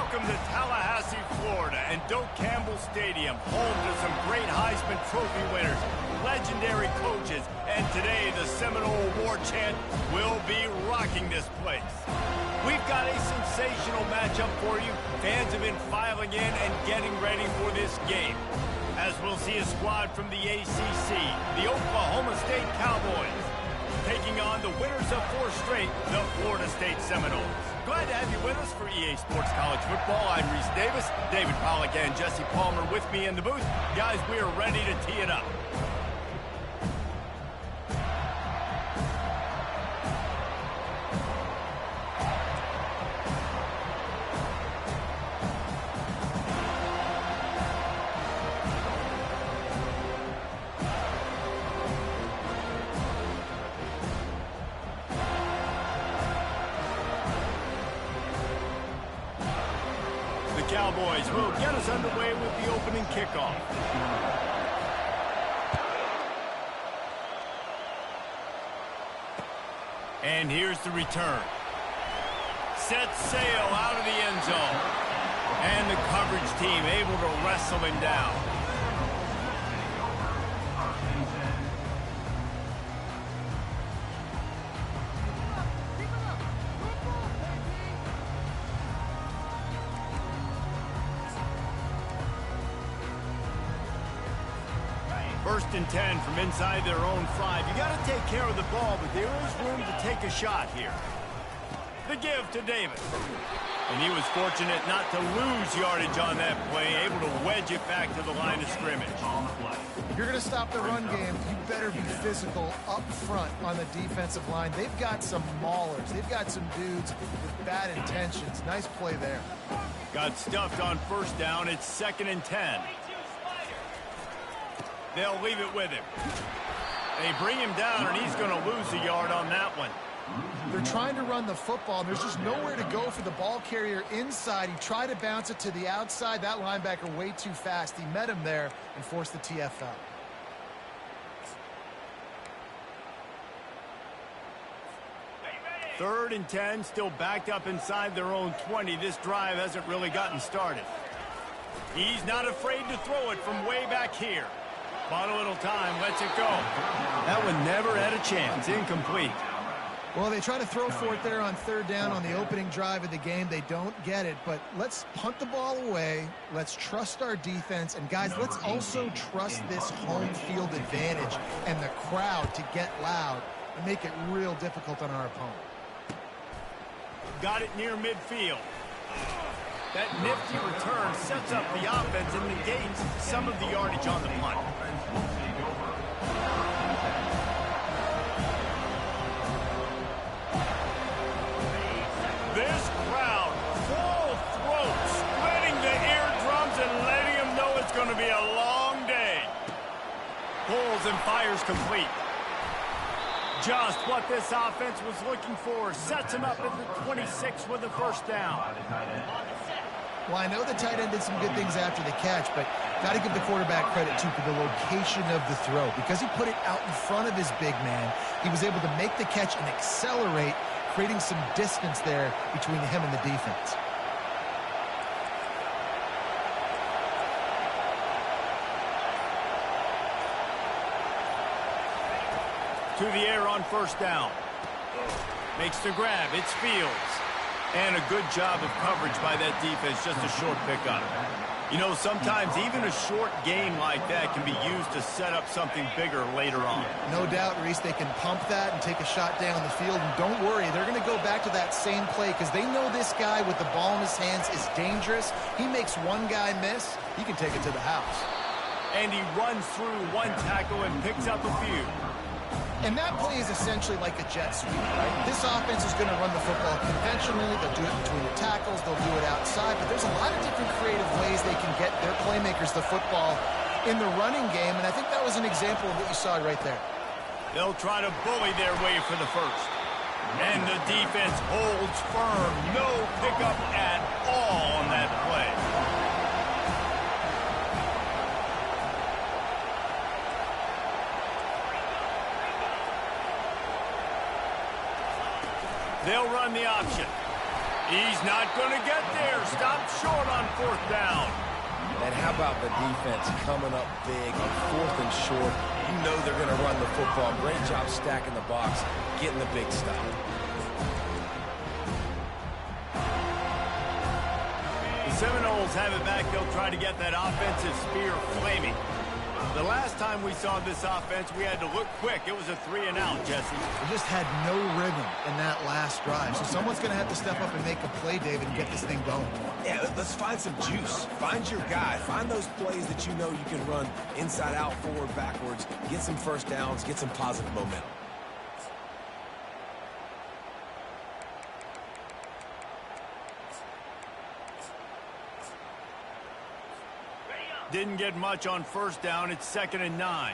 Welcome to Tallahassee, Florida, and Doak Campbell Stadium, home to some great Heisman Trophy winners, legendary coaches, and today the Seminole Award chant will be rocking this place. We've got a sensational matchup for you. Fans have been filing in and getting ready for this game, as we'll see a squad from the ACC, the Oklahoma State Cowboys, taking on the winners of 4 straight, the Florida State Seminoles. Glad to have you with us for EA Sports College Football. I'm Reese Davis, David Pollack and Jesse Palmer with me in the booth. Guys, we are ready to tee it up. Cowboys will get us underway with the opening kickoff. And here's the return. Set sail out of the end zone. And the coverage team able to wrestle him down. First and 10 from inside their own 5. You got to take care of the ball, but there is room to take a shot here. The give to Davis. And he was fortunate not to lose yardage on that play, able to wedge it back to the line of scrimmage. If you're going to stop the run game, you better be physical up front on the defensive line. They've got some maulers. They've got some dudes with bad intentions. Nice play there. Got stuffed on first down. It's 2nd and 10. They'll leave it with him. They bring him down, and he's going to lose a yard on that one. They're trying to run the football. There's just nowhere to go for the ball carrier inside. He tried to bounce it to the outside. That linebacker way too fast. He met him there and forced the TFL. Third and 10, still backed up inside their own 20. This drive hasn't really gotten started. He's not afraid to throw it from way back here. Bought a little time, lets it go. That one never had a chance. Incomplete. Well, they try to throw for it there on 3rd down on the opening drive of the game. They don't get it, but let's punt the ball away. Let's trust our defense. And, guys, let's also trust this home field advantage and the crowd to get loud and make it real difficult on our opponent. Got it near midfield. That nifty return sets up the offense and negates some of the yardage on the punt. This crowd, full throat, splitting the eardrums and letting them know it's going to be a long day. Pulls and fires complete. Just what this offense was looking for. Sets him up at the 26 with a first down. Well, I know the tight end did some good things after the catch, but got to give the quarterback credit, too, for the location of the throw. Because he put it out in front of his big man, he was able to make the catch and accelerate, creating some distance there between him and the defense. To the air on first down. Makes the grab. It's Fields. And a good job of coverage by that defense. Just a short pickup. You know, sometimes even a short game like that can be used to set up something bigger later on. No doubt, Reese, they can pump that and take a shot down the field. And don't worry, they're going to go back to that same play because they know this guy with the ball in his hands is dangerous. He makes one guy miss, he can take it to the house. And he runs through one tackle and picks up a few. And that play is essentially like a jet sweep, right? This offense is going to run the football conventionally. They'll do it between the tackles. They'll do it outside. But there's a lot of different creative ways they can get their playmakers the football in the running game. And I think that was an example of what you saw right there. They'll try to bully their way for the first. And the defense holds firm. No pickup at all on that play. They'll run the option. He's not going to get there. Stop short on 4th down. And how about the defense coming up big on 4th and short? You know they're going to run the football. Great job stacking the box, getting the big stop. The Seminoles have it back. They'll try to get that offensive spear flaming. The last time we saw this offense, we had to look quick. It was a 3-and-out, Jesse. We just had no rhythm in that last drive. So someone's going to have to step up and make a play, David, and get this thing going. Yeah, let's find some juice. Find your guy. Find those plays that you know you can run inside out, forward, backwards. Get some first downs. Get some positive momentum. Didn't get much on 1st down. It's 2nd and 9.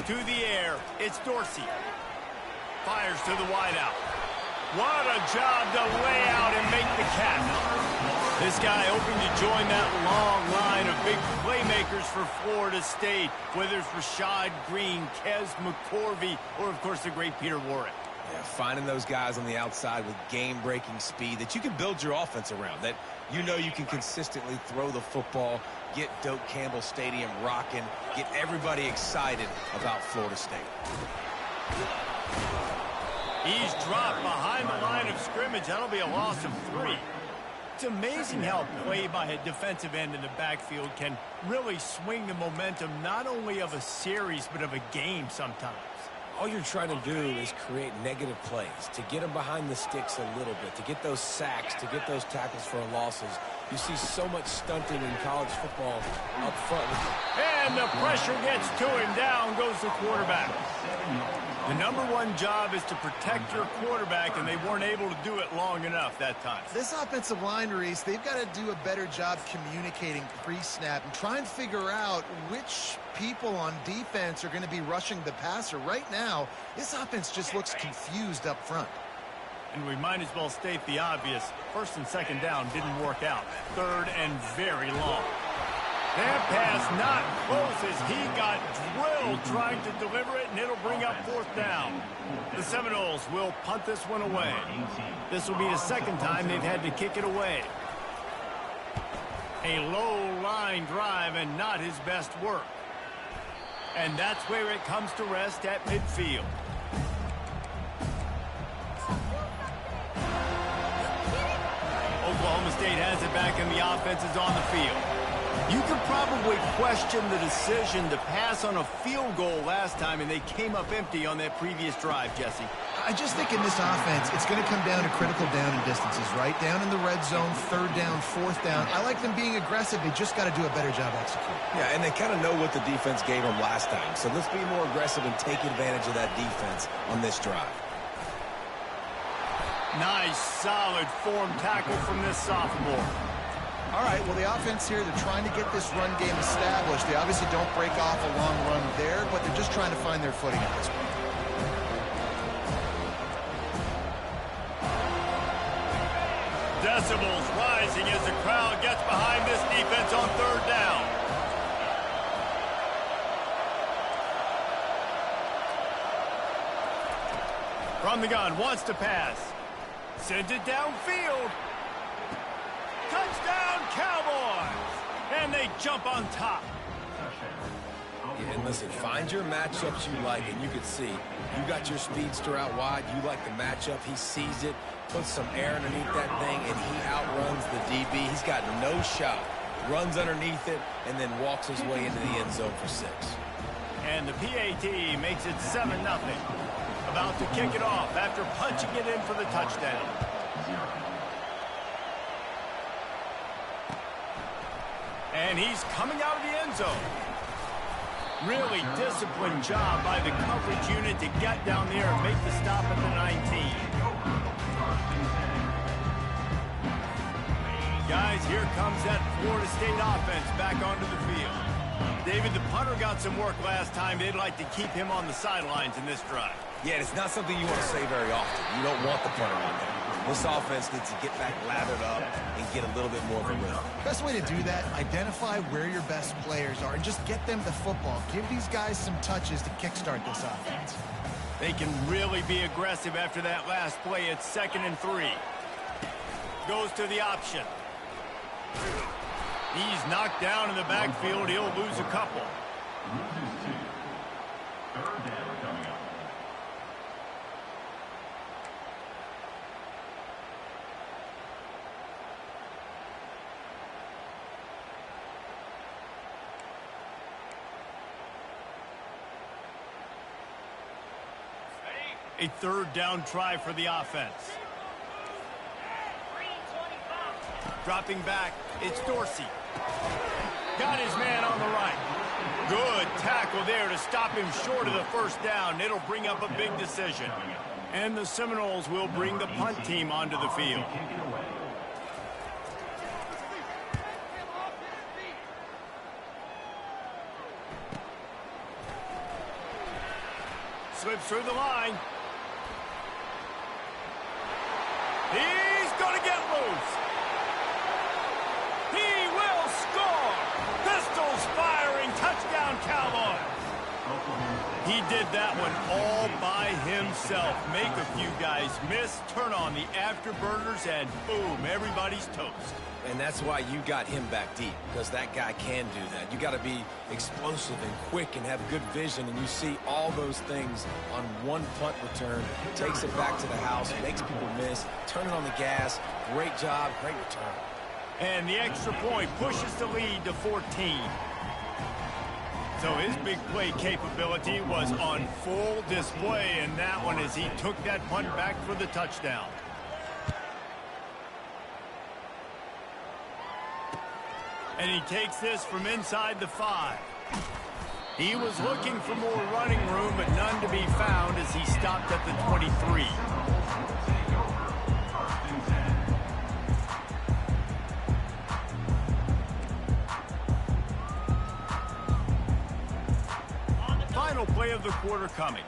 To the air, it's Dorsey. Fires to the wideout. What a job to lay out and make the catch. This guy hoping to join that long line of big playmakers for Florida State, whether it's Rashad Green, Kez McCorvey, or, of course, the great Peter Warrick. Yeah, finding those guys on the outside with game-breaking speed that you can build your offense around, that you know you can consistently throw the football, get Doak Campbell Stadium rocking, get everybody excited about Florida State. He's dropped behind the line of scrimmage. That'll be a loss of 3. It's amazing how play by a defensive end in the backfield can really swing the momentum not only of a series but of a game sometimes. All you're trying to do is create negative plays, to get them behind the sticks a little bit, to get those sacks, to get those tackles for losses. You see so much stunting in college football up front. And the pressure gets to him. Down goes the quarterback. The #1 job is to protect your quarterback, and they weren't able to do it long enough that time. This offensive line, Reese, they've got to do a better job communicating pre-snap and try and figure out which people on defense are going to be rushing the passer. Right now, this offense just looks confused up front. And we might as well state the obvious. 1st and 2nd down didn't work out. 3rd and very long. That pass not close as he got drilled trying to deliver it, and it'll bring up 4th down. The Seminoles will punt this one away. This will be the 2nd time they've had to kick it away. A low line drive and not his best work. And that's where it comes to rest at midfield. Oklahoma State has it back and the offense is on the field. You could probably question the decision to pass on a field goal last time, and they came up empty on that previous drive, Jesse. I just think in this offense, it's going to come down to critical down and distances, right? Down in the red zone, 3rd down, 4th down. I like them being aggressive. They just got to do a better job executing. Yeah, and they kind of know what the defense gave them last time. So let's be more aggressive and take advantage of that defense on this drive. Nice, solid form tackle from this sophomore. All right, well, the offense here, they're trying to get this run game established. They obviously don't break off a long run there, but they're just trying to find their footing at this point. Decibels rising as the crowd gets behind this defense on 3rd down. From the gun, wants to pass. Sends it downfield. Touchdown, Cowboys! And they jump on top. Yeah, and listen, find your matchups you like, and you can see you got your speedster out wide. You like the matchup. He sees it, puts some air underneath that thing, and he outruns the DB. He's got no shot. Runs underneath it, and then walks his way into the end zone for 6. And the PAT makes it 7-0. About to kick it off after punching it in for the touchdown. And he's coming out of the end zone. Really disciplined job by the coverage unit to get down there and make the stop at the 19. Guys, here comes that Florida State offense back onto the field. David, the punter got some work last time. They'd like to keep him on the sidelines in this drive. Yeah, it's not something you want to say very often. You don't want the punter on there. This offense needs to get back lathered up and get a little bit more of a rhythm. Best way to do that, identify where your best players are and just get them the football. Give these guys some touches to kickstart this offense. They can really be aggressive after that last play. It's 2nd and 3. Goes to the option. He's knocked down in the backfield. He'll lose a couple. Loses 2. 3rd down coming up. A 3rd down try for the offense. Dropping back, it's Dorsey. Got his man on the right. Good tackle there to stop him short of the 1st down. It'll bring up a big decision. And the Seminoles will bring the punt team onto the field. Slips through the line. He's going to get loose. He will score. Pistols firing. Touchdown, Cowboys. He did that one all by himself. Make a few guys miss, turn on the afterburners, and boom, everybody's toast. And that's why you got him back deep, because that guy can do that. You got to be explosive and quick and have good vision, and you see all those things on one punt return. Takes it back to the house, makes people miss, turning on the gas. Great job, great return. And the extra point pushes the lead to 14. So his big play capability was on full display in that one as he took that punt back for the touchdown. And he takes this from inside the 5. He was looking for more running room, but none to be found as he stopped at the 23. Final play of the quarter coming.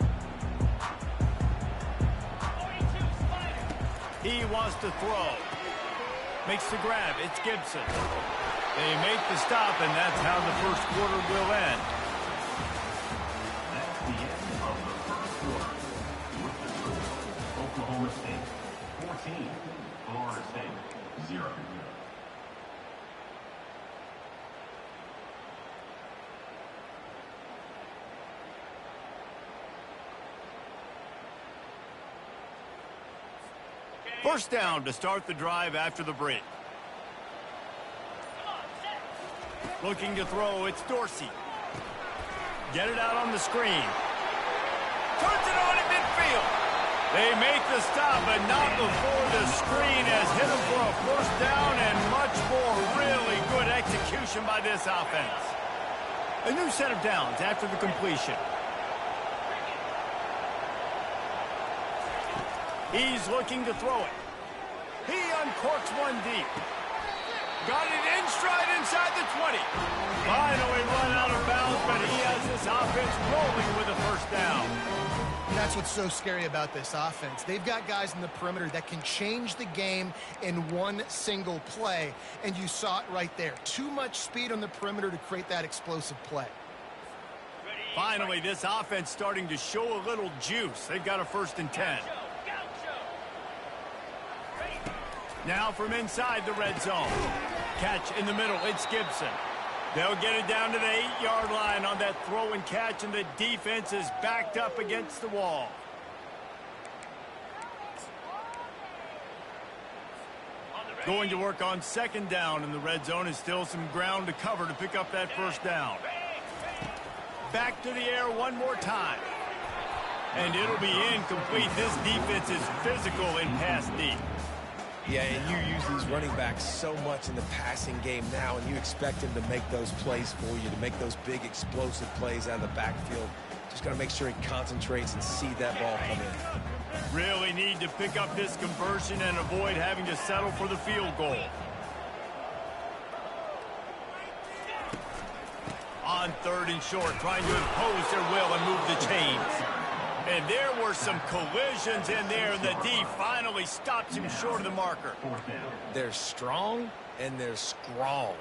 He wants to throw. Makes the grab. It's Gibson. They make the stop, and that's how the 1st quarter will end. That's the end of the 1st quarter. With the score, Oklahoma State 14, Florida State 0. First down to start the drive after the break. Looking to throw, it's Dorsey. Get it out on the screen. Turns it on in midfield. They make the stop, but not before the screen has hit them for a 1st down and much more. Really good execution by this offense. A new set of downs after the completion. He's looking to throw it. He uncorks one deep. Got it in stride inside the 20. Finally run out of bounds, but he has this offense rolling with a 1st down. That's what's so scary about this offense. They've got guys in the perimeter that can change the game in one single play, and you saw it right there. Too much speed on the perimeter to create that explosive play. Finally, this offense starting to show a little juice. They've got a 1st and 10. Now from inside the red zone. Catch in the middle, it's Gibson. They'll get it down to the 8-yard line on that throw and catch, and the defense is backed up against the wall. Going to work on 2nd down in the red zone, and still some ground to cover to pick up that 1st down. Back to the air one more time. And it'll be incomplete. This defense is physical and pass deep. Yeah, and you use these running backs so much in the passing game now, and you expect them to make those plays for you, to make those big explosive plays out of the backfield. Just got to make sure he concentrates and see that ball come in. Really need to pick up this conversion and avoid having to settle for the field goal. On 3rd and short, trying to impose their will and move the chains. And there were some collisions in there, and the D finally stops him short of the marker. They're strong and they're strong.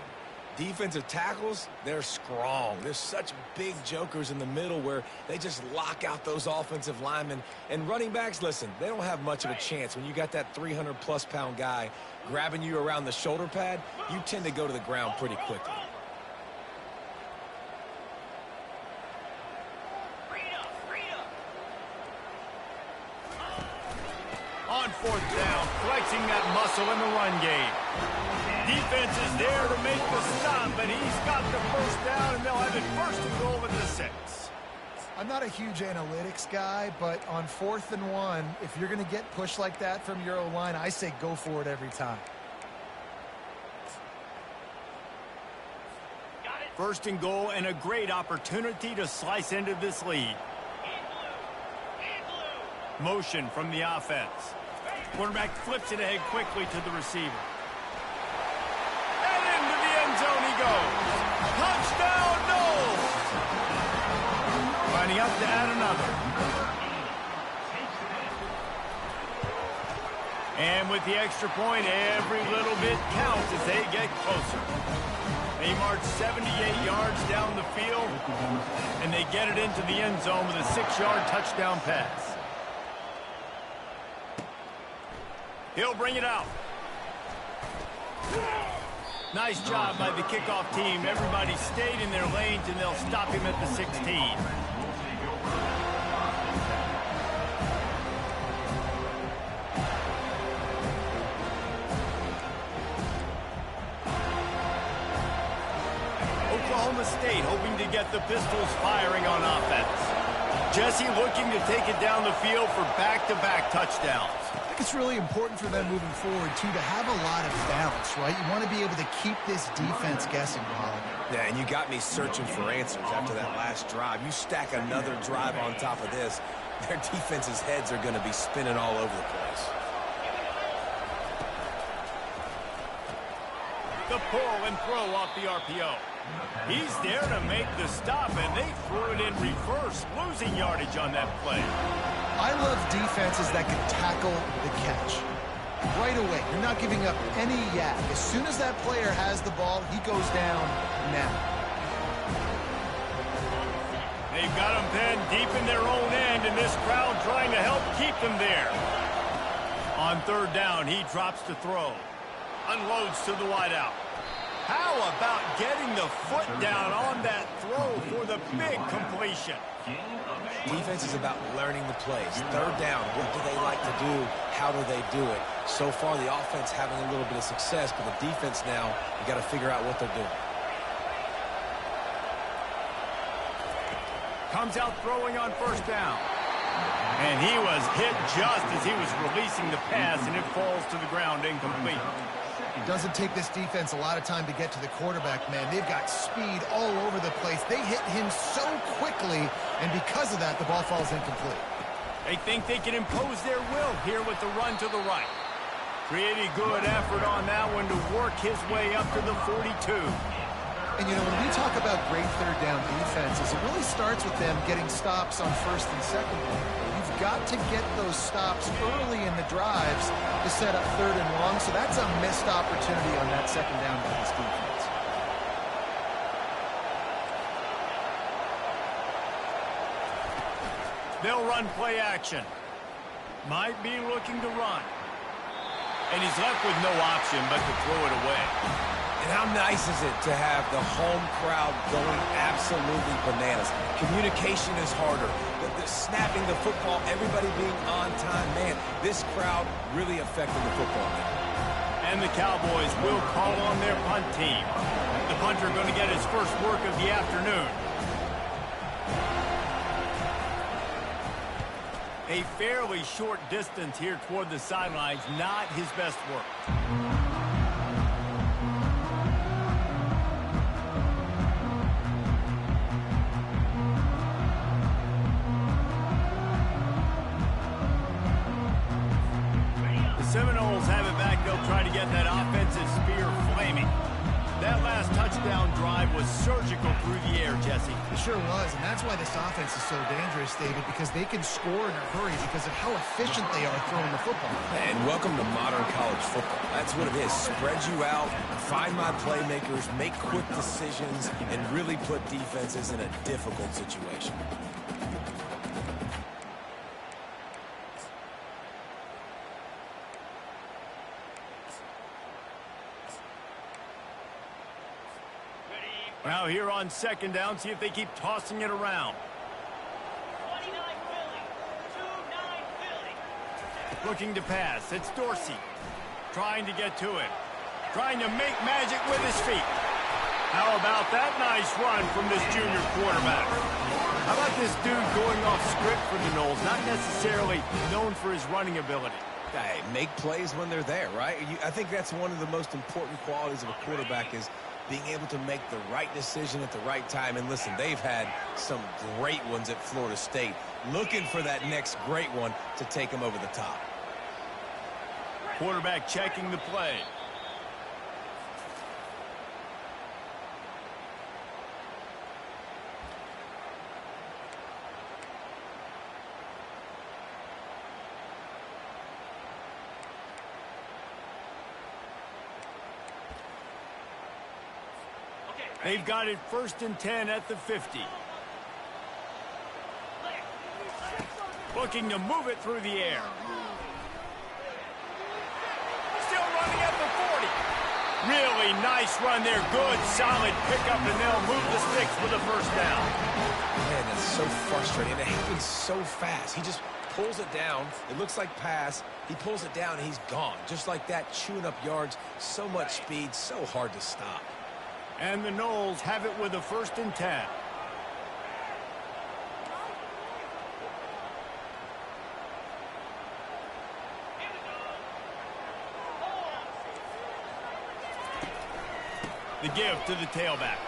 Defensive tackles, they're strong. There's such big jokers in the middle where they just lock out those offensive linemen. And running backs, listen, they don't have much of a chance. When you got that 300-plus pound guy grabbing you around the shoulder pad, you tend to go to the ground pretty quickly. On fourth down, flexing that muscle in the run game. Defense is there to make the stop, but he's got the first down, and they'll have it first and goal at the 6. I'm not a huge analytics guy, but on 4th and 1, if you're going to get pushed like that from your O-line, I say go for it every time. First and goal, and a great opportunity to slice into this lead. Motion from the offense. Quarterback flips it ahead quickly to the receiver. And into the end zone he goes. Touchdown, Knowles! Lining up to add another. And with the extra point, every little bit counts as they get closer. They march 78 yards down the field, and they get it into the end zone with a 6-yard touchdown pass. He'll bring it out. Nice job by the kickoff team. Everybody stayed in their lanes, and they'll stop him at the 16. Oklahoma State hoping to get the Pistols firing on offense. Jesse looking to take it down the field for back-to-back touchdowns. I think it's really important for them moving forward, too, to have a lot of balance, right? You want to be able to keep this defense guessing, Holland. Yeah, and you got me searching for answers after that last drive. You stack another drive on top of this, their defense's heads are going to be spinning all over the place. The pull and throw off the RPO. He's there to make the stop, and they threw it in reverse, losing yardage on that play. I love defenses that can tackle the catch. Right away, you're not giving up any yak. As soon as that player has the ball, he goes down now. They've got him pinned deep in their own end, and this crowd trying to help keep them there. On third down, he drops to throw. Unloads to the wideout. How about getting the foot down on that throw for the big completion? Defense is about learning the plays. Third down, what do they like to do? How do they do it? So far, the offense having a little bit of success, but the defense now, you got to figure out what they're doing. Comes out throwing on first down. And he was hit just as he was releasing the pass, and it falls to the ground incomplete. It doesn't take this defense a lot of time to get to the quarterback, man. They've got speed all over the place. They hit him so quickly, and because of that, the ball falls incomplete. They think they can impose their will here with the run to the right. Pretty good effort on that one to work his way up to the 42. And, you know, when we talk about great third down defenses, it really starts with them getting stops on first and second down. You've got to get those stops early in the drives to set up third and long, so that's a missed opportunity on that second down by this defense. They'll run play action. Might be looking to run. And he's left with no option but to throw it away. And how nice is it to have the home crowd going absolutely bananas? Communication is harder. The snapping the football, everybody being on time. Man, this crowd really affected the football game. And the Cowboys will call on their punt team. The punter going to get his first work of the afternoon. A fairly short distance here toward the sidelines, not his best work. Seminoles have it back. They'll try to get that offensive spear flaming. That last touchdown drive was surgical through the air, Jesse. It sure was, and that's why this offense is so dangerous, David, because they can score in a hurry because of how efficient they are throwing the football. And welcome to modern college football. That's what it is. Spread you out, find my playmakers, make quick decisions, and really put defenses in a difficult situation. Now here on second down, see if they keep tossing it around. 29 Philly. 2-9 Philly. Looking to pass. It's Dorsey. Trying to get to him. Trying to make magic with his feet. How about that nice run from this junior quarterback? How about this dude going off script for the Noles? Not necessarily known for his running ability. Hey, make plays when they're there, right? I think that's one of the most important qualities of a quarterback is being able to make the right decision at the right time. And listen, they've had some great ones at Florida State. Looking for that next great one to take them over the top. Quarterback checking the play. They've got it 1st and 10 at the 50. Looking to move it through the air. Still running at the 40. Really nice run there. Good, solid pickup, and they'll move the sticks for the first down. Man, that's so frustrating. It happens so fast. He just pulls it down. It looks like pass. He pulls it down, and he's gone. Just like that, chewing up yards. So much speed, so hard to stop. And the Noles have it with a 1st and 10. The give to the tailback.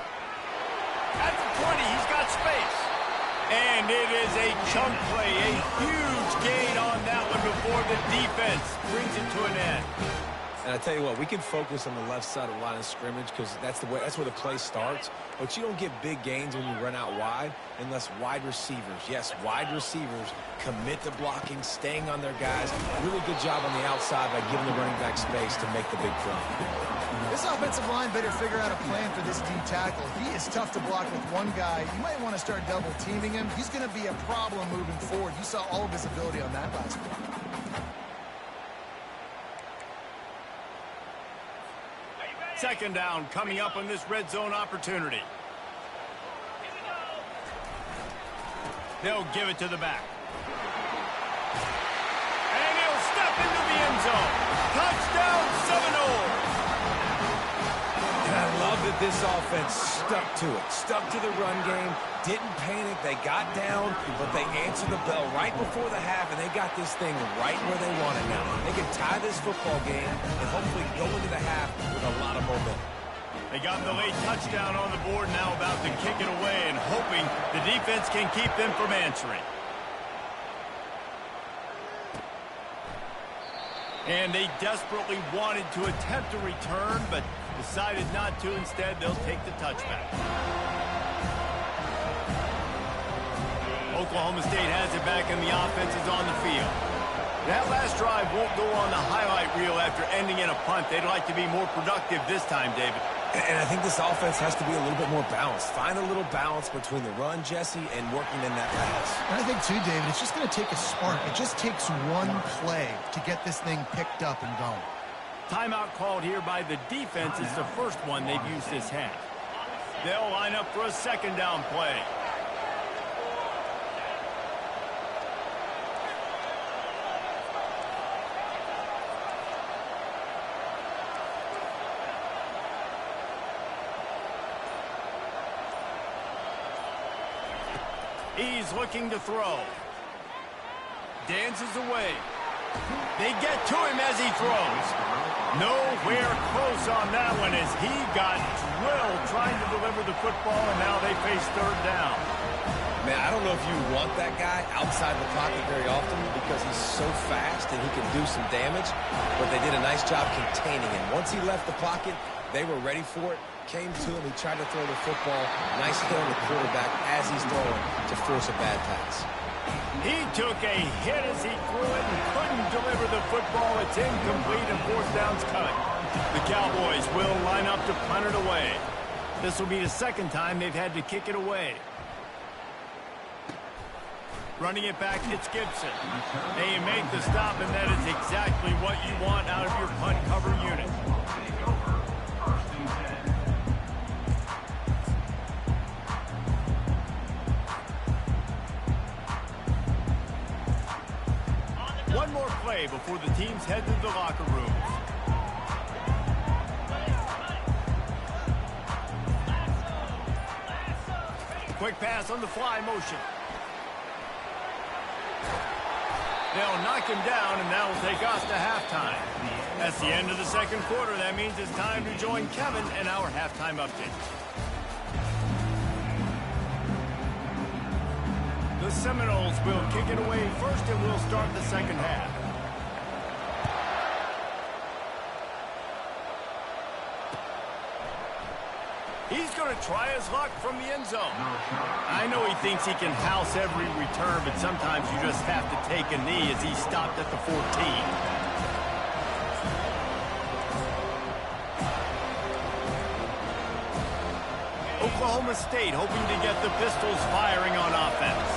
At the 20, he's got space. And it is a chunk play, a huge gain on that one before the defense brings it to an end. And I tell you what, we can focus on the left side of the line of scrimmage because that's where the play starts. But you don't get big gains when you run out wide unless wide receivers, yes, wide receivers commit to blocking, staying on their guys. Really good job on the outside by giving the running back space to make the big play. This offensive line better figure out a plan for this D tackle. He is tough to block with one guy. You might want to start double teaming him. He's going to be a problem moving forward. You saw all of his ability on that last one. Second down coming up on this red zone opportunity. They'll give it to the back. And he'll step into the end zone. Touchdown, Seminoles. And I love that this offense stuck to it. Stuck to the run game. Didn't panic. They got down, but they answered the bell right before the half, and they got this thing right where they want it now. They can tie this football game and hopefully go into the half with a lot of momentum. They got the late touchdown on the board, now about to kick it away and hoping the defense can keep them from answering. And they desperately wanted to attempt a return, but decided not to. Instead, they'll take the touchback. Oklahoma State has it back, and the offense is on the field. That last drive won't go on the highlight reel after ending in a punt. They'd like to be more productive this time, David. And I think this offense has to be a little bit more balanced. Find a little balance between the run, Jesse, and working in that pass. And I think, too, David, it's just going to take a spark. It just takes one play to get this thing picked up and going. Timeout called here by the defense. It's the first one they've used this half. They'll line up for a second down play. He's looking to throw. Dances away. They get to him as he throws. Nowhere close on that one as he got drilled trying to deliver the football, and now they face third down. Man, I don't know if you want that guy outside the pocket very often because he's so fast and he can do some damage, but they did a nice job containing him. Once he left the pocket, They were ready for it, came to him, he tried to throw the football. Nice hit on the quarterback as he's throwing to force a bad pass. He took a hit as he threw it and couldn't deliver the football. It's incomplete and fourth down's cut. The Cowboys will line up to punt it away. This will be the second time they've had to kick it away. Running it back, it's Gibson. They make the stop, and that is exactly what you want out of your punt cover unit. One more play before the teams head to the locker rooms. Quick pass on the fly motion. They'll knock him down, and that will take us to halftime. That's the end of the second quarter. That means it's time to join Kevin and our halftime update. The Seminoles will kick it away first, and we'll start the second half. He's going to try his luck from the end zone. I know he thinks he can house every return, but sometimes you just have to take a knee as he stopped at the 14. Oklahoma State hoping to get the Pistols firing on offense.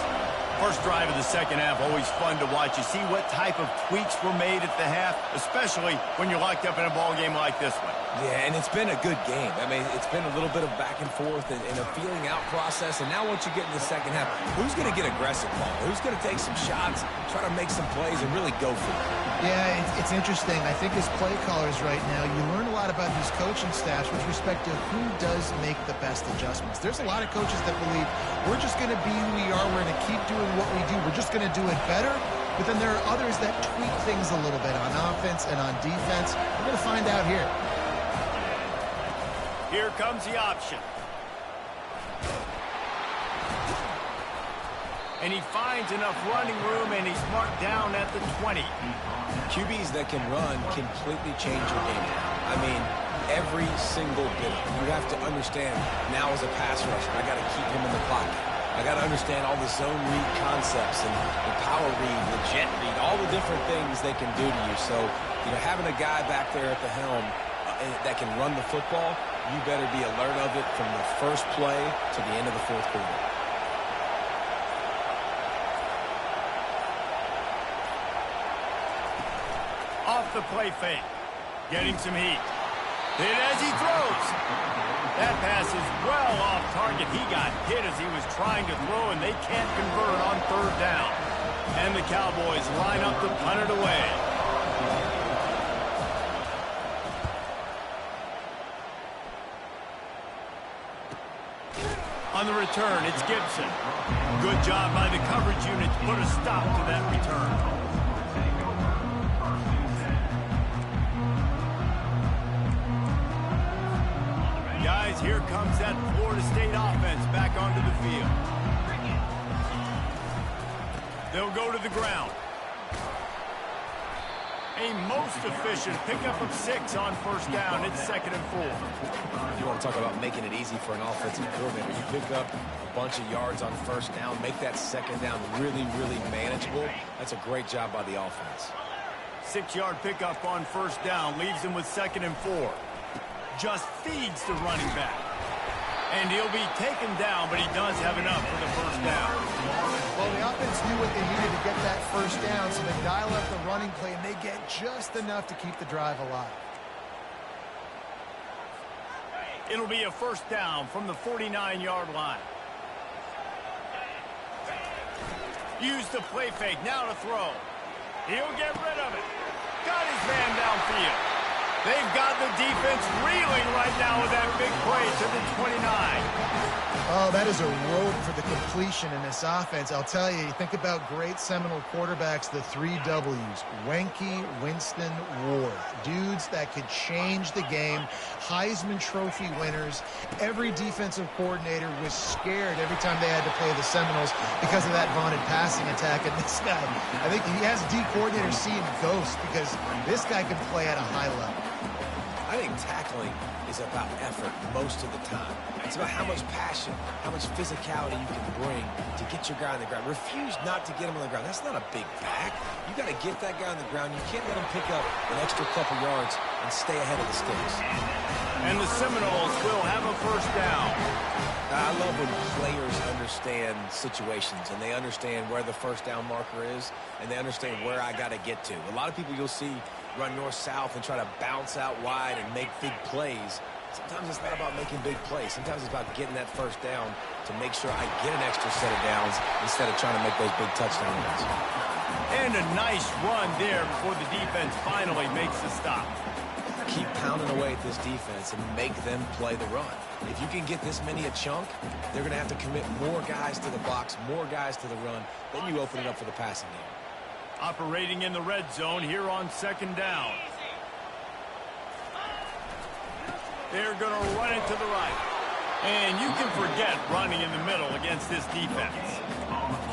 First drive of the second half, always fun to watch. You see what type of tweaks were made at the half, especially when you're locked up in a ball game like this one. Yeah, and it's been a good game. I mean, it's been a little bit of back and forth and a feeling out process. And now once you get in the second half, who's going to get aggressive, Paul? Who's going to take some shots, try to make some plays, and really go for it? Yeah, it's interesting. I think as play callers right now, you learn a lot about these coaching staffs with respect to who does make the best adjustments. There's a lot of coaches that believe we're just going to be who we are. We're going to keep doing what we do. We're just going to do it better. But then there are others that tweak things a little bit on offense and on defense. We're going to find out here. Here comes the option. And he finds enough running room, and he's marked down at the 20. QBs that can run completely change your game. I mean, every single bit. You have to understand, now as a pass rusher, I got to keep him in the pocket. I got to understand all the zone read concepts and the power read, the jet read, all the different things they can do to you. So, having a guy back there at the helm that can run the football, you better be alert of it from the first play to the end of the fourth quarter. Off the play fake. Getting some heat. Hit as he throws. That pass is well off target. He got hit as he was trying to throw, and they can't convert on third down. And the Cowboys line up to punt it away. On the return, it's Gibson. Good job by the coverage unit to put a stop to that return. Guys, here comes that Florida State offense back onto the field. They'll go to the ground. A most efficient pickup of 6 on first down. It's 2nd and 4. You want to talk about making it easy for an offensive coordinator. You pick up a bunch of yards on first down, make that second down really, really manageable. That's a great job by the offense. 6-yard pickup on first down leaves him with 2nd and 4. Just feeds the running back. And he'll be taken down, but he does have enough for the first down. Well, the offense knew what they needed to get that first down, so they dial up the running play, and they get just enough to keep the drive alive. It'll be a first down from the 49-yard line. Use the play fake, now to throw. He'll get rid of it. Got his man downfield. They've got the defense reeling right now with that big play to the 29. Oh, that is a rope for the completion in this offense. I'll tell you, you think about great Seminole quarterbacks, the 3 W's, Wenke, Winston, Ward. Dudes that could change the game, Heisman Trophy winners. Every defensive coordinator was scared every time they had to play the Seminoles because of that vaunted passing attack. And this guy, I think he has D coordinators seeing ghosts because this guy can play at a high level. I I think tackling is about effort most of the time. It's about how much passion, how much physicality you can bring to get your guy on the ground. Refuse not to get him on the ground. That's not a big back. You got to get that guy on the ground. You can't let him pick up an extra couple yards and stay ahead of the sticks. And the Seminoles will have a first down. I love when players understand situations and they understand where the first down marker is and they understand where I got to get to. A lot of people you'll see run north-south and try to bounce out wide and make big plays. Sometimes it's not about making big plays. Sometimes it's about getting that first down to make sure I get an extra set of downs instead of trying to make those big touchdown runs. And a nice run there before the defense finally makes the stop. Keep pounding away at this defense and make them play the run. If you can get this many a chunk, they're going to have to commit more guys to the box, more guys to the run. Then you open it up for the passing game. Operating in the red zone here on second down. They're going to run it to the right. And you can forget running in the middle against this defense.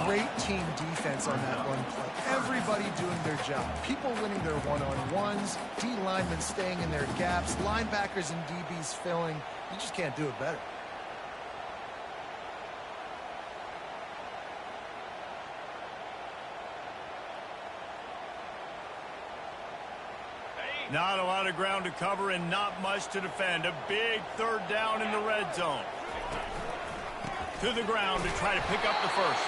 Great team defense on that run play. Everybody doing their job. People winning their one-on-ones, D linemen staying in their gaps, linebackers and DBs filling. You just can't do it better. Not a lot of ground to cover and not much to defend. A big third down in the red zone. To the ground to try to pick up the first.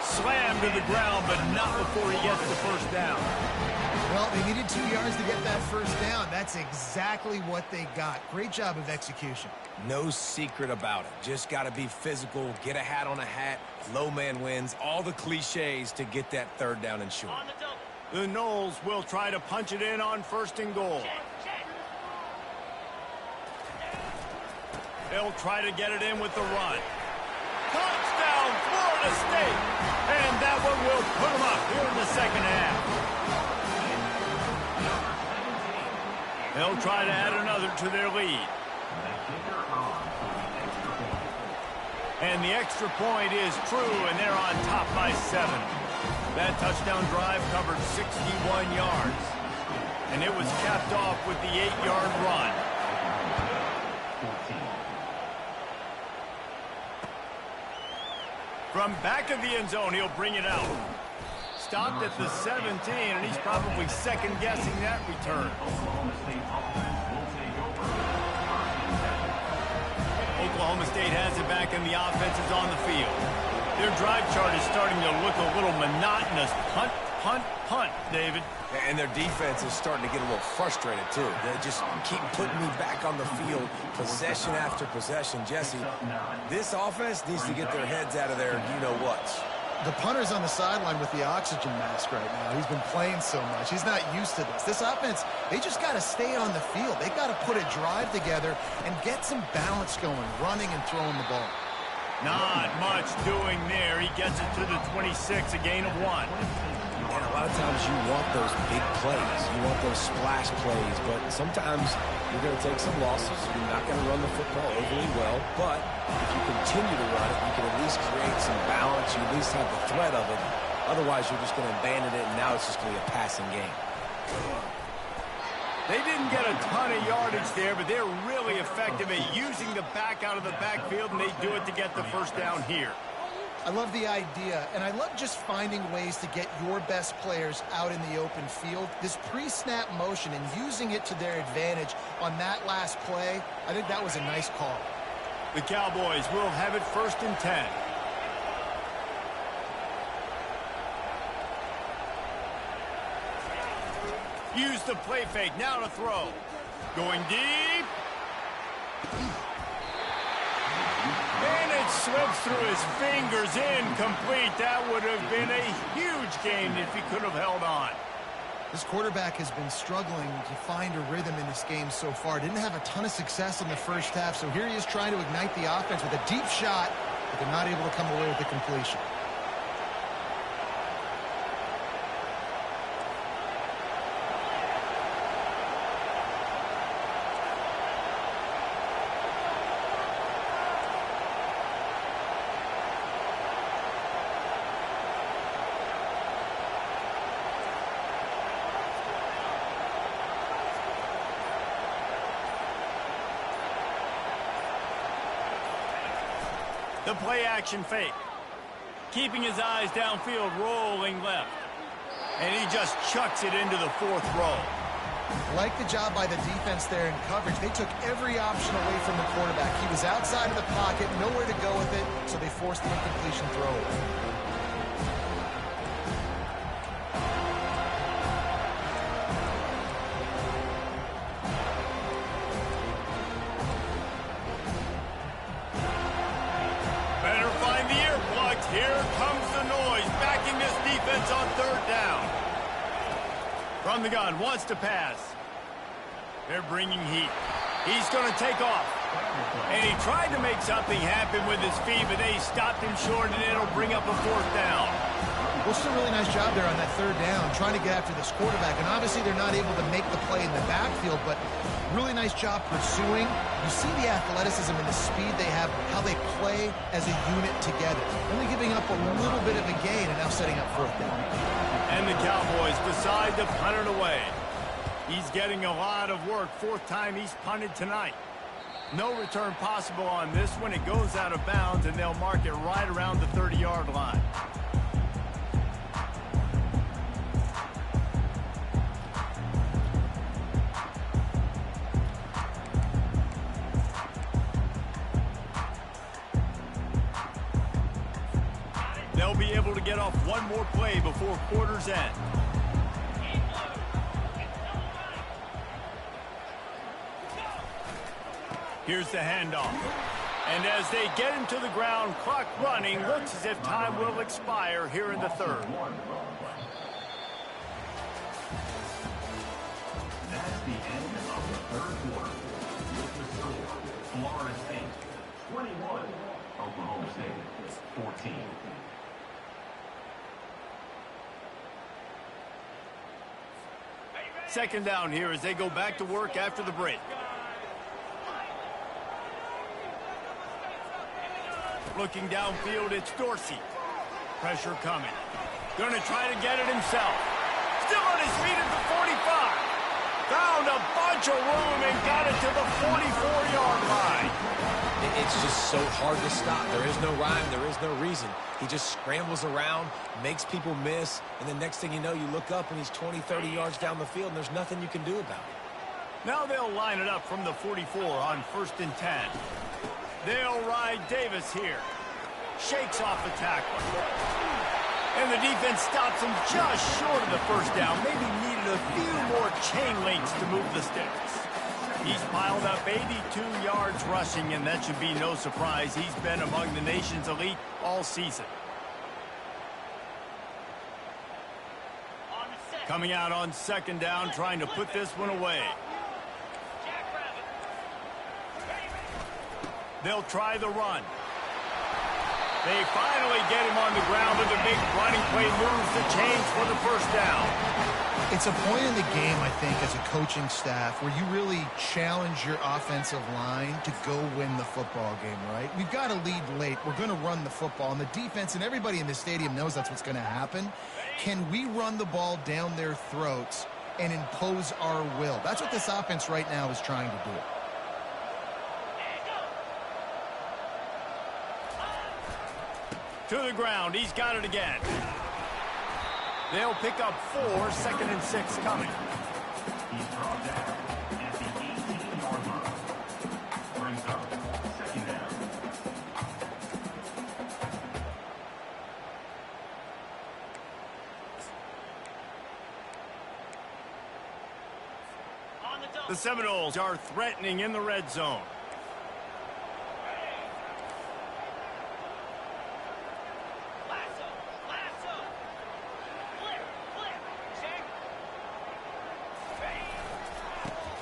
Slammed to the ground, but not before he gets the first down. Well, they needed 2 yards to get that first down. That's exactly what they got. Great job of execution. No secret about it. Just got to be physical, get a hat on a hat, low man wins, all the cliches to get that third down and short. On the double. The Noles will try to punch it in on first and goal. Check. They'll try to get it in with the run. Touchdown, Florida State! And that one will put them up here in the second half. They'll try to add another to their lead. And the extra point is true, and they're on top by 7. That touchdown drive covered 61 yards. And it was capped off with the 8-yard run. From back of the end zone, he'll bring it out. Stopped at the 17, and he's probably second-guessing that return. Oklahoma State has it back, and the offense is on the field. Their drive chart is starting to look a little monotonous. Punt, punt, punt, David. And their defense is starting to get a little frustrated, too. They just keep putting me back on the field, possession after possession. Jesse, this offense needs to get their heads out of their you-know-whats. The punter's on the sideline with the oxygen mask right now. He's been playing so much. He's not used to this. This offense, they just got to stay on the field. They've got to put a drive together and get some balance going, running and throwing the ball. Not much doing there. He gets it to the 26, a gain of 1. And a lot of times you want those big plays. You want those splash plays, but sometimes you're going to take some losses. You're not going to run the football overly well, but if you continue to run it, you can at least create some balance. You at least have the threat of it. Otherwise, you're just going to abandon it, and now it's just going to be a passing game. They didn't get a ton of yardage there, but they're really effective at using the back out of the backfield, and they do it to get the first down here. I love the idea, and I love just finding ways to get your best players out in the open field. This pre-snap motion and using it to their advantage on that last play, I think that was a nice call. The Cowboys will have it 1st and 10. Use the play fake, now to throw. Going deep. And it slips through his fingers, incomplete. That would have been a huge gain if he could have held on. This quarterback has been struggling to find a rhythm in this game so far. Didn't have a ton of success in the first half, so here he is trying to ignite the offense with a deep shot, but they're not able to come away with the completion. The play action fake. Keeping his eyes downfield, rolling left. And he just chucks it into the 4th row. Like the job by the defense there in coverage. They took every option away from the quarterback. He was outside of the pocket, nowhere to go with it, so they forced the incompletion throw. Better find the earplugs. Here comes the noise, backing this defense on 3rd down. From the gun, wants to pass. They're bringing heat. He's going to take off. And he tried to make something happen with his feet, but they stopped him short, and it'll bring up a 4th down. Well, just a really nice job there on that 3rd down, trying to get after this quarterback. And obviously they're not able to make the play in the backfield, but really nice job pursuing. You see the athleticism and the speed they have, how they play as a unit together. Only giving up a little bit of a gain and now setting up 4th down. And the Cowboys decide to punt it away. He's getting a lot of work. 4th time he's punted tonight. No return possible on this one. It goes out of bounds, and they'll mark it right around the 30-yard line. They'll be able to get off one more play before quarter's end. Here's the handoff. And as they get him to the ground, clock running, looks as if time will expire here in the 3rd. That's the end of the 3rd quarter. With the score, Florida State 21, Oklahoma State 14. Second down here as they go back to work after the break. Looking downfield, it's Dorsey. Pressure coming. Going to try to get it himself. Still on his feet at the 45. Found a bunch of room and got it to the 44-yard line. It's just so hard to stop. There is no rhyme. There is no reason. He just scrambles around, makes people miss, and the next thing you know, you look up and he's 20, 30 yards down the field, and there's nothing you can do about it. Now they'll line it up from the 44 on 1st and 10. They'll ride Davis here. Shakes off the tackle. And the defense stops him just short of the 1st down. Maybe needed a few more chain links to move the sticks. He's piled up 82 yards rushing, and that should be no surprise. He's been among the nation's elite all season. Coming out on 2nd down, trying to put this one away. They'll try the run. They finally get him on the ground with a big running play, moves the chains for the 1st down. It's a point in the game, I think, as a coaching staff where you really challenge your offensive line to go win the football game, right? We've got to lead late. We're going to run the football. And the defense and everybody in the stadium knows that's what's going to happen. Can we run the ball down their throats and impose our will? That's what this offense right now is trying to do. To the ground. He's got it again. They'll pick up 4, 2nd and 6 coming. He's brought down at the 18-yard line. Brings up 2nd down. The Seminoles are threatening in the red zone.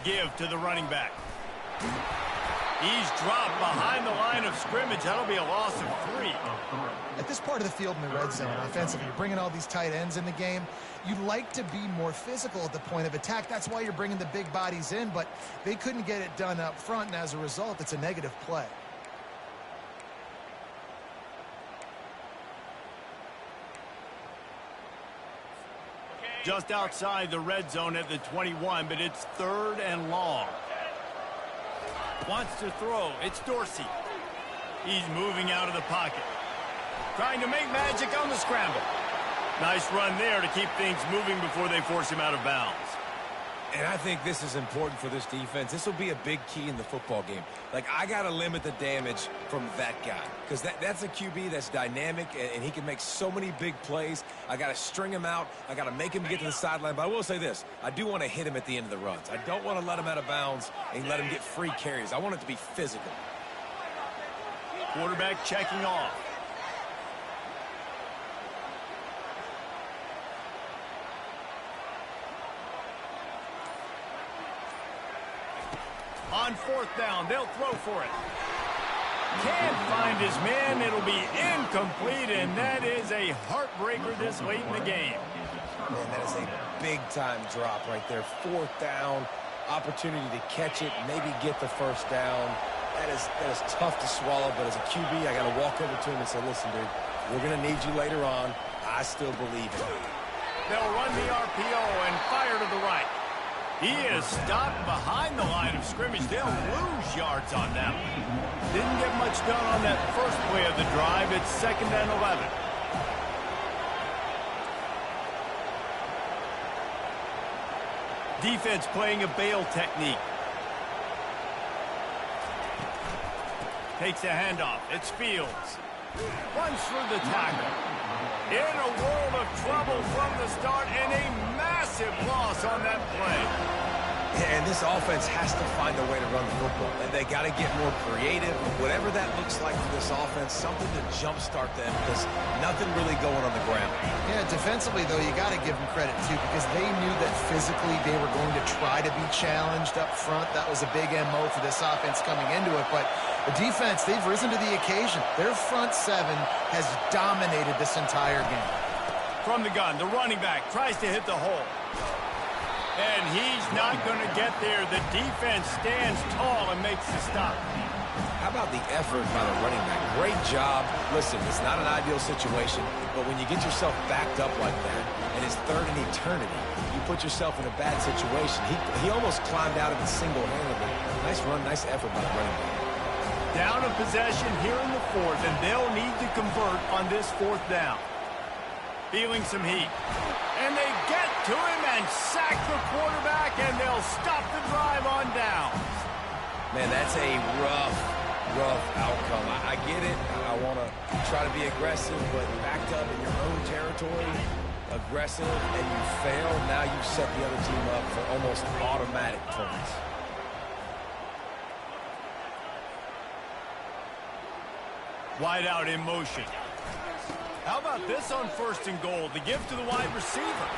Give to the running back. He's dropped behind the line of scrimmage. That'll be a loss of 3. At this part of the field in the red zone, offensively, you're bringing all these tight ends in the game. You'd like to be more physical at the point of attack. That's why you're bringing the big bodies in, but they couldn't get it done up front, and as a result, it's a negative play. Just outside the red zone at the 21, but it's 3rd and long. Wants to throw. It's Dorsey. He's moving out of the pocket. Trying to make magic on the scramble. Nice run there to keep things moving before they force him out of bounds. And I think this is important for this defense. This will be a big key in the football game. Like, I got to limit the damage from that guy. Because that's a QB that's dynamic, and he can make so many big plays. I got to string him out. I got to make him get to the sideline. But I will say this. I do want to hit him at the end of the runs. I don't want to let him out of bounds and let him get free carries. I want it to be physical. Quarterback checking off. On fourth down, they'll throw for it. Can't find his man. It'll be incomplete, and that is a heartbreaker this late in the game. Man, that is a big-time drop right there. Fourth down, opportunity to catch it, maybe get the first down. That is tough to swallow, but as a QB, I got to walk over to him and say, listen, dude, we're going to need you later on. I still believe it. They'll run the RPO and fire to the right. He is stopped behind the line of scrimmage. They'll lose yards on that one. Didn't get much done on that first play of the drive. It's 2nd and 11. Defense playing a bail technique. Takes a handoff. It's Fields. Runs through the tackle. In a world of trouble from the start, and a massive loss on that play. And this offense has to find a way to run the football. And they got to get more creative. Whatever that looks like for this offense, something to jumpstart them because nothing really going on the ground. Yeah, defensively, though, you got to give them credit, too, because they knew that physically they were going to try to be challenged up front. That was a big MO for this offense coming into it. But the defense, they've risen to the occasion. Their front seven has dominated this entire game. From the gun, the running back tries to hit the hole. And he's not going to get there. The defense stands tall and makes the stop. How about the effort by the running back? Great job. Listen, it's not an ideal situation, but when you get yourself backed up like that, and it's third in eternity, you put yourself in a bad situation. He almost climbed out of it single-handedly. Nice run, nice effort by the running back. Down of possession here in the fourth, and they'll need to convert on this fourth down. Feeling some heat. And they get to him and sack the quarterback, and they'll stop the drive on down. Man, that's a rough outcome. I get it. I want to try to be aggressive, but backed up in your own territory, aggressive, and you fail, now you set the other team up for almost automatic points. Wide out in motion. How about this on 1st and goal? The give to the wide receiver.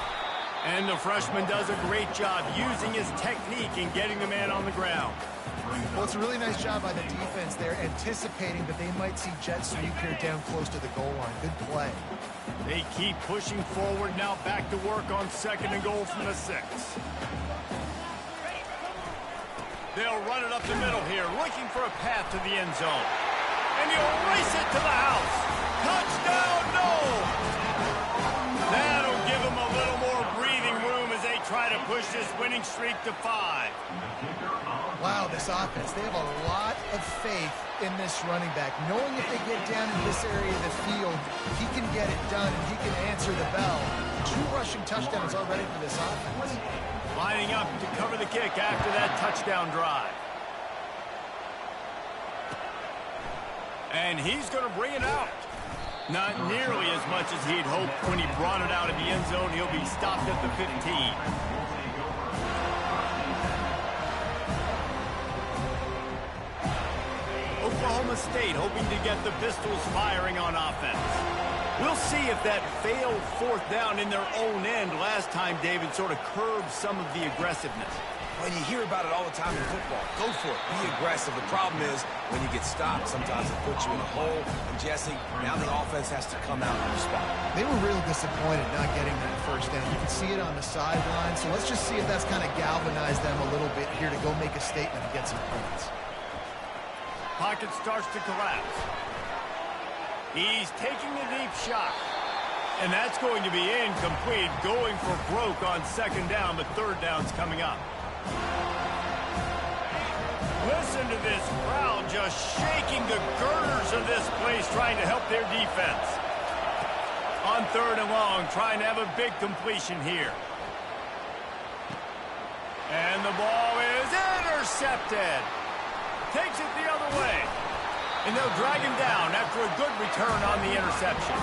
And the freshman does a great job using his technique and getting the man on the ground. Well, it's a really nice job by the defense there, anticipating that they might see jet sweep here down close to the goal line. Good play. They keep pushing forward, now back to work on 2nd and goal from the 6. They'll run it up the middle here, looking for a path to the end zone. And he'll race it to the house. Touchdown, no! That'll give him a little more breathing room as they try to push this winning streak to 5. Wow, this offense, they have a lot of faith in this running back. Knowing if they get down in this area of the field, he can get it done and he can answer the bell. 2 rushing touchdowns already for this offense. Lining up to cover the kick after that touchdown drive. And he's going to bring it out. Not nearly as much as he'd hoped when he brought it out of the end zone. He'll be stopped at the 15. Oklahoma State hoping to get the Pistols firing on offense. We'll see if that failed 4th down in their own end last time, David, sort of curbed some of the aggressiveness. When you hear about it all the time in football, go for it. Be aggressive. The problem is when you get stopped, sometimes it puts you in a hole. And, Jesse, now the offense has to come out and respond. They were real disappointed not getting that 1st down. You can see it on the sideline. So let's just see if that's kind of galvanized them a little bit here to go make a statement and get some points. Pocket starts to collapse. He's taking the deep shot. And that's going to be incomplete, going for broke on 2nd down, but 3rd down's coming up. Listen to this crowd just shaking the girders of this place trying to help their defense. On 3rd and long, trying to have a big completion here. And the ball is intercepted. Takes it the other way. And they'll drag him down after a good return on the interception.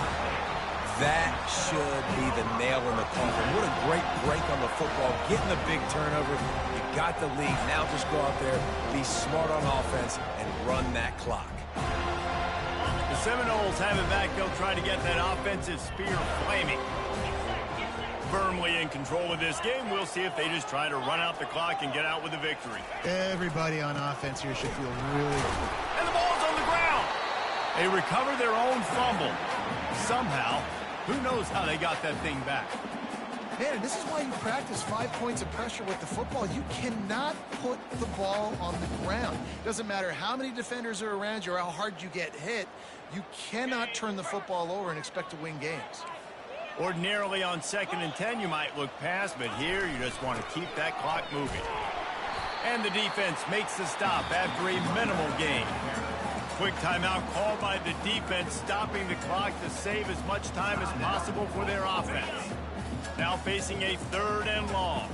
That should be the nail in the coffin. What a great break on the football. Getting the big turnover. You got the lead. Now just go out there, be smart on offense, and run that clock. The Seminoles have it back. They'll try to get that offensive spear flaming. Firmly in control of this game. We'll see if they just try to run out the clock and get out with a victory. Everybody on offense here should feel really good. And the ball's on the ground. They recover their own fumble. Somehow, who knows how they got that thing back. Man, this is why you practice 5 points of pressure with the football. You cannot put the ball on the ground. Doesn't matter how many defenders are around you or how hard you get hit. You cannot turn the football over and expect to win games. Ordinarily on 2nd and 10, you might look past, but here you just want to keep that clock moving. And the defense makes the stop after a minimal gain. Quick timeout called by the defense, stopping the clock to save as much time as possible for their offense. Now facing a 3rd and long.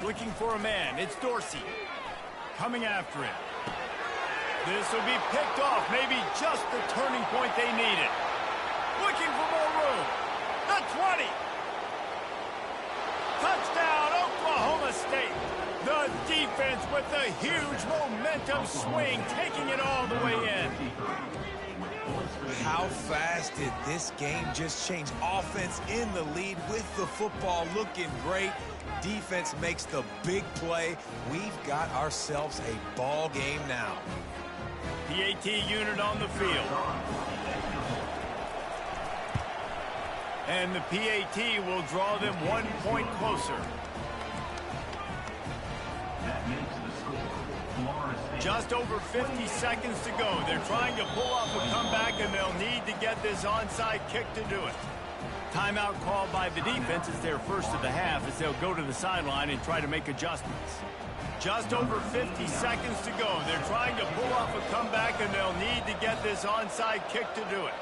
Looking for a man. It's Dorsey. Coming after him. This will be picked off. Maybe just the turning point they needed. Looking for more room. The 20. Touchdown, Oklahoma State. The defense with a huge momentum swing, taking it all the way in. How fast did this game just change? Offense in the lead with the football, looking great. Defense makes the big play. We've got ourselves a ball game now. PAT unit on the field. And the PAT will draw them 1 point closer. Just over 50 seconds to go. They're trying to pull off a comeback, and they'll need to get this onside kick to do it. Timeout called by the defense is their first of the half as they'll go to the sideline and try to make adjustments. Just over 50 seconds to go. They're trying to pull off a comeback, and they'll need to get this onside kick to do it.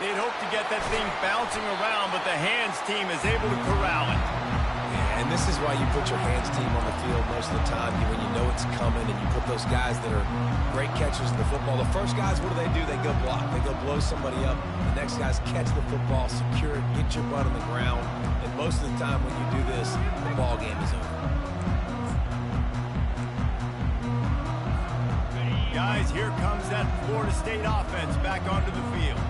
They'd hope to get that thing bouncing around, but the hands team is able to corral it. Yeah, and this is why you put your hands team on the field most of the time when you know it's coming, and you put those guys that are great catchers in the football. The first guys, what do? They go block. They go blow somebody up. The next guys catch the football, secure it, get your butt on the ground. And most of the time when you do this, the ball game is over. Guys, here comes that Florida State offense back onto the field.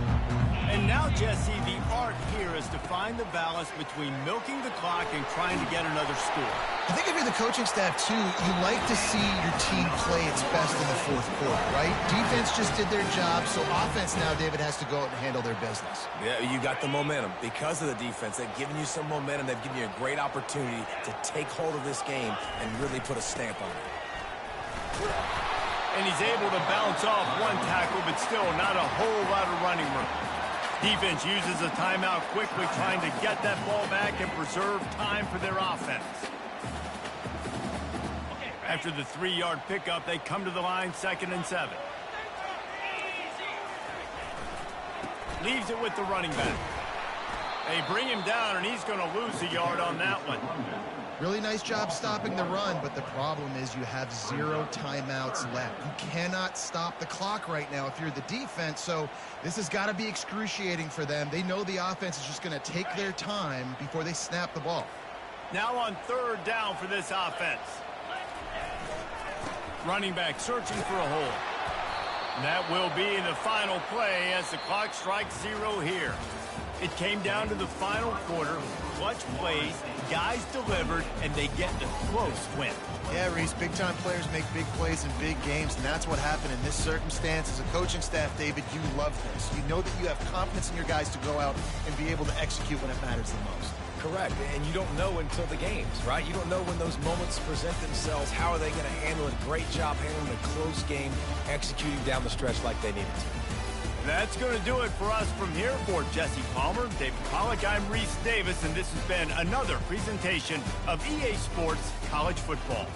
And now, Jesse, the art here is to find the balance between milking the clock and trying to get another score. I think if you're the coaching staff, too, you like to see your team play its best in the 4th quarter, right? Defense just did their job, so offense now, David, has to go out and handle their business. Yeah, you got the momentum. Because of the defense, they've given you some momentum. They've given you a great opportunity to take hold of this game and really put a stamp on it. And he's able to bounce off one tackle, but still not a whole lot of running room. Defense uses a timeout quickly, trying to get that ball back and preserve time for their offense. After the 3-yard pickup, they come to the line, 2nd and 7. Leaves it with the running back. They bring him down, and he's going to lose a yard on that one. Really nice job stopping the run, but the problem is you have 0 timeouts left. You cannot stop the clock right now if you're the defense, so this has got to be excruciating for them. They know the offense is just going to take their time before they snap the ball. Now on 3rd down for this offense. Running back searching for a hole. And that will be the final play as the clock strikes 0 here. It came down to the final quarter. Clutch plays, guys delivered, and they get the close win. Yeah, Reese, big-time players make big plays in big games, and that's what happened in this circumstance. As a coaching staff, David, you love this. You know that you have confidence in your guys to go out and be able to execute when it matters the most. Correct, and you don't know until the games, right? You don't know when those moments present themselves. How are they going to handle it? Great job handling a close game, executing down the stretch like they needed to. That's going to do it for us from here. For Jesse Palmer, David Pollack, I'm Reese Davis, and this has been another presentation of EA Sports College Football.